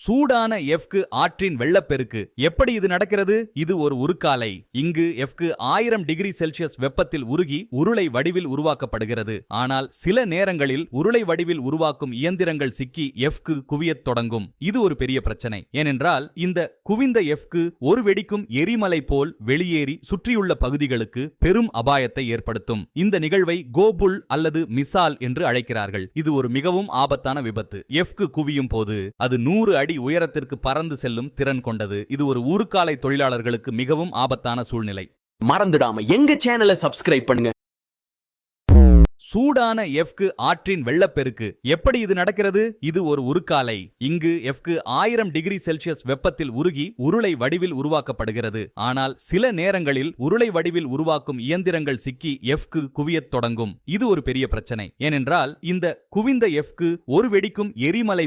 சூடான எஃப்கு ஆற்றின் வெள்ளப்பெருக்கு எப்படி இது நடக்கிறது? இது ஒரு உருக்காலை. இங்கு எஃப்கு 1000 டிகிரி செல்சியஸ் வெப்பத்தில் உருகி உருளை வடிவில் உருவாக்கப்படுகிறது. ஆனால் சில நேரங்களில் உருளை வடிவில் உருவாக்கும் இயந்திரங்கள் சிக்கி எஃப்கு குவியத் தொடங்கும். இது ஒரு பெரிய பிரச்சனை. ஏனென்றால் இந்த குவிந்த எஃப்கு ஒரு வெடிக்கும் எரிமலை போல் வெளியேறி சுற்றியுள்ள பகுதிகளுக்கு பெரும் அபாயத்தை ஏற்படுத்தும். இந்த நிகழ்வை கோபுல் அல்லது மிசால் என்று அழைக்கிறார்கள். இது ஒரு மிகவும் ஆபத்தான விபத்து. எஃப்கு குவியும் போது அது 100 அடி உயரத்திற்கு பறந்து செல்லும் திறன் கொண்டது. இது ஒரு ஊருக்காலை தொழிலாளர்களுக்கு மிகவும் ஆபத்தான சூழ்நிலை. மறந்துடாம எங்க சேனலை சப்ஸ்கிரைப் பண்ணுங்க. சூடான எஃப்கு ஆற்றின் வெள்ளப்பெருக்கு எப்படி இது நடக்கிறது? இது ஒரு உருக்காலை. இங்கு எஃப்கு 1000 டிகிரி செல்சியஸ் வெப்பத்தில் உருகி உருளை வடிவில் உருவாக்கப்படுகிறது. ஆனால் சில நேரங்களில் உருளை வடிவில் உருவாக்கும் இயந்திரங்கள் சிக்கி எஃப்கு குவியத் தொடங்கும். இது ஒரு பெரிய பிரச்சனை. ஏனென்றால் இந்த குவிந்த எஃப்கு ஒரு வெடிக்கும் எரிமலை